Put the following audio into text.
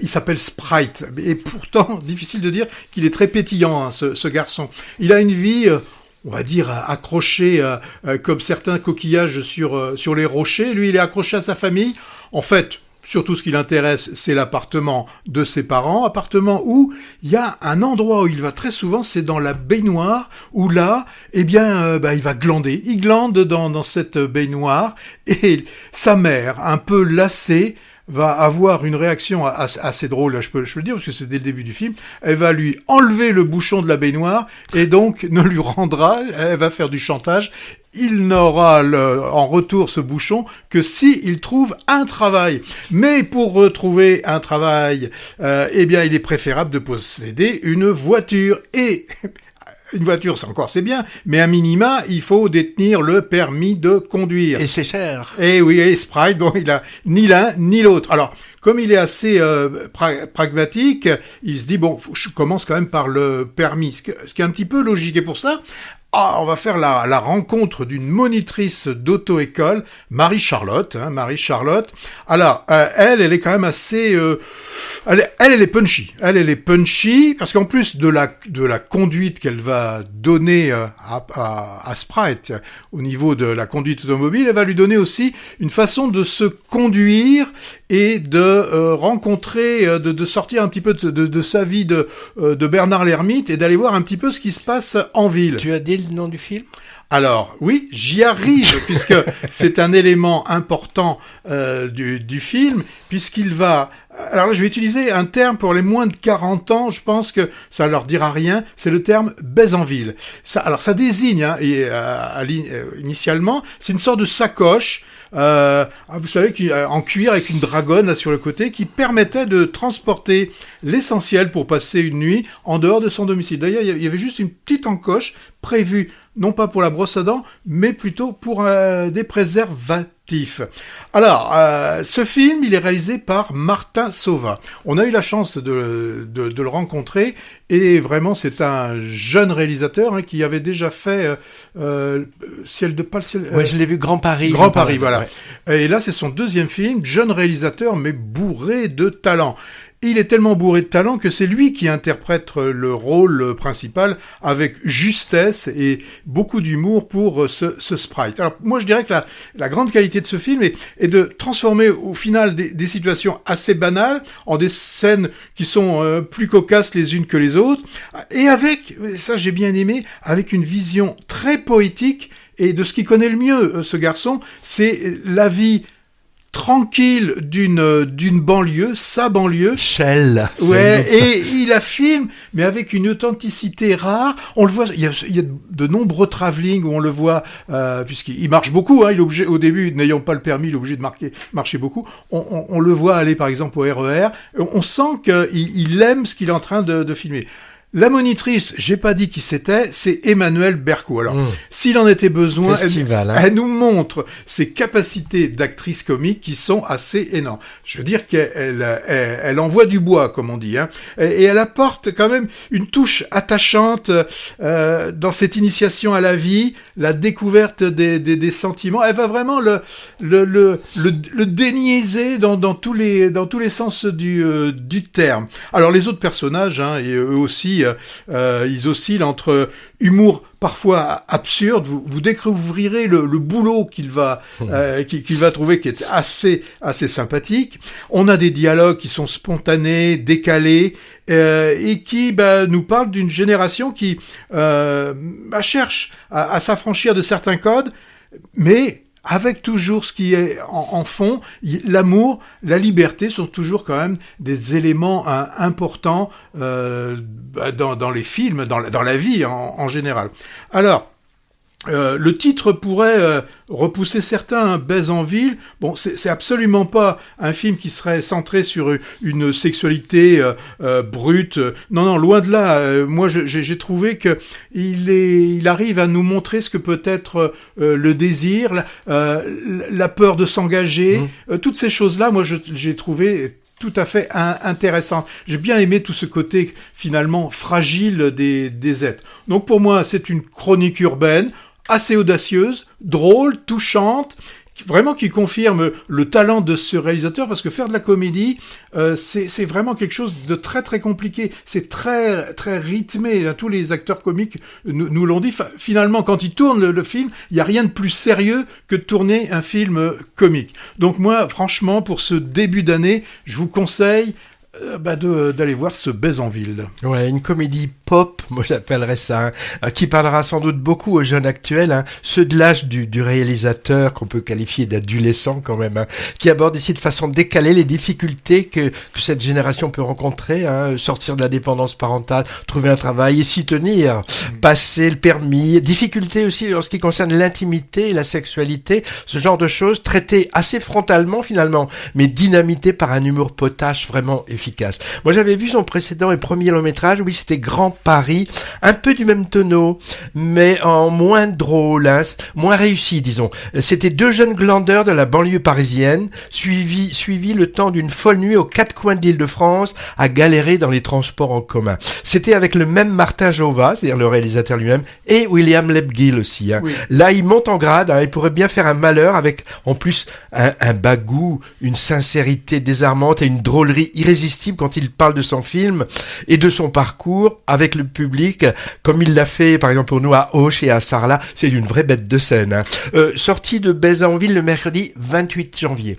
Il s'appelle Sprite, et pourtant, difficile de dire qu'il est très pétillant, hein, ce garçon. Il a une vie, on va dire, accrochée comme certains coquillages sur les rochers. Lui, il est accroché à sa famille. En fait, surtout ce qui l'intéresse, c'est l'appartement de ses parents, appartement où il y a un endroit où il va très souvent, c'est dans la baignoire, où là, il va glander. Il glande dans cette baignoire, et sa mère, un peu lassée, va avoir une réaction assez drôle, là, je peux le dire, parce que c'est dès le début du film. Elle va lui enlever le bouchon de la baignoire, et donc ne lui rendra, elle va faire du chantage. Il n'aura en retour ce bouchon que si il trouve un travail. Mais pour retrouver un travail, il est préférable de posséder une voiture. Et une voiture, c'est bien, mais à minima, il faut détenir le permis de conduire. Et c'est cher. Et oui, et Sprite, bon, il a ni l'un ni l'autre. Alors, comme il est assez pragmatique, il se dit, bon, je commence quand même par le permis, ce qui est un petit peu logique. Et pour ça, on va faire la rencontre d'une monitrice d'auto-école, Marie-Charlotte. Alors, elle est quand même assez... Elle est punchy. Elle est punchy, parce qu'en plus de la conduite qu'elle va donner à Sprite, au niveau de la conduite automobile, elle va lui donner aussi une façon de se conduire et de rencontrer, de sortir un petit peu de sa vie de Bernard l'Ermite et d'aller voir un petit peu ce qui se passe en ville. Tu as dit le nom du film ? Alors, oui, j'y arrive, puisque c'est un élément important du film, puisqu'il va... Alors là, je vais utiliser un terme pour les moins de 40 ans, je pense que ça leur dira rien, c'est le terme baise en ville. Ça désigne, initialement, c'est une sorte de sacoche, vous savez, en cuir avec une dragonne là sur le côté, qui permettait de transporter l'essentiel pour passer une nuit en dehors de son domicile. D'ailleurs, il y avait juste une petite encoche prévue, non pas pour la brosse à dents, mais plutôt pour des préservatifs. Alors, ce film, il est réalisé par Martin Sauva. On a eu la chance de le rencontrer, et vraiment, c'est un jeune réalisateur qui avait déjà fait Ciel de Pâle... Oui, je l'ai vu, Grand Paris. Grand Paris, voilà. Ouais. Et là, c'est son deuxième film, jeune réalisateur, mais bourré de talent. Il est tellement bourré de talent que c'est lui qui interprète le rôle principal avec justesse et beaucoup d'humour pour ce Sprite. Alors moi je dirais que la grande qualité de ce film est de transformer au final des situations assez banales en des scènes qui sont plus cocasses les unes que les autres, et avec, ça j'ai bien aimé, avec une vision très poétique et de ce qu'il connaît le mieux, ce garçon, c'est la vie tranquille d'une banlieue, sa banlieue. Shell. Ouais, et il la filme, mais avec une authenticité rare. On le voit, il y a de nombreux travelling où on le voit, puisqu'il marche beaucoup, il est obligé, au début, n'ayant pas le permis, il est obligé de marcher beaucoup. On le voit aller, par exemple, au RER. On sent qu'il aime ce qu'il est en train de filmer. La monitrice, j'ai pas dit qui c'était, c'est Emmanuelle Berco. Alors, s'il en était besoin, elle nous montre ses capacités d'actrice comique qui sont assez énormes. Je veux dire qu'elle envoie du bois, comme on dit, et elle apporte quand même une touche attachante dans cette initiation à la vie, la découverte des sentiments. Elle va vraiment le déniaiser dans tous les sens du terme. Alors, les autres personnages, et eux aussi, ils oscillent entre humour parfois absurde. Vous découvrirez le boulot qu'il va trouver, qui est assez sympathique. On a des dialogues qui sont spontanés, décalés, et qui nous parlent d'une génération qui cherche à s'affranchir de certains codes, mais avec toujours ce qui est en fond, l'amour, la liberté sont toujours quand même des éléments importants dans les films, dans la vie en général. Alors, le titre pourrait repousser certains, baise en ville. Bon, c'est absolument pas un film qui serait centré sur une sexualité brute. Non, loin de là. Moi, j'ai trouvé que il arrive à nous montrer ce que peut être le désir, la peur de s'engager, toutes ces choses-là. Moi, j'ai trouvé tout à fait intéressant. J'ai bien aimé tout ce côté finalement fragile des êtres. Donc pour moi, c'est une chronique urbaine assez audacieuse, drôle, touchante, vraiment qui confirme le talent de ce réalisateur, parce que faire de la comédie, c'est vraiment quelque chose de très très compliqué. C'est très très rythmé. Tous les acteurs comiques nous l'ont dit. Finalement, quand ils tournent le film, il n'y a rien de plus sérieux que de tourner un film comique. Donc moi, franchement, pour ce début d'année, je vous conseille d'aller voir ce Baise en ville. Ouais, une comédie pop, moi j'appellerais ça, qui parlera sans doute beaucoup aux jeunes actuels, ceux de l'âge du réalisateur, qu'on peut qualifier d'adolescent quand même, qui aborde ici de façon décalée les difficultés que cette génération peut rencontrer, sortir de la dépendance parentale, trouver un travail et s'y tenir, passer le permis, difficultés aussi en ce qui concerne l'intimité et la sexualité, ce genre de choses traitées assez frontalement finalement, mais dynamitées par un humour potache vraiment efficace. Moi, j'avais vu son précédent et premier long métrage, oui, c'était Grand Paris, un peu du même tonneau, mais en moins drôle, moins réussi, disons. C'était deux jeunes glandeurs de la banlieue parisienne, suivis le temps d'une folle nuit aux quatre coins de l'Île-de-France, à galérer dans les transports en commun. C'était avec le même Martin Jova, c'est-à-dire le réalisateur lui-même, et William Lebguil aussi. Oui. Là, il monte en grade, il pourrait bien faire un malheur avec, en plus, un bagou, une sincérité désarmante et une drôlerie irrésistible quand il parle de son film et de son parcours avec le public, comme il l'a fait par exemple pour nous à Auch et à Sarlat. C'est une vraie bête de scène. Sortie de Baise en ville le mercredi 28 janvier.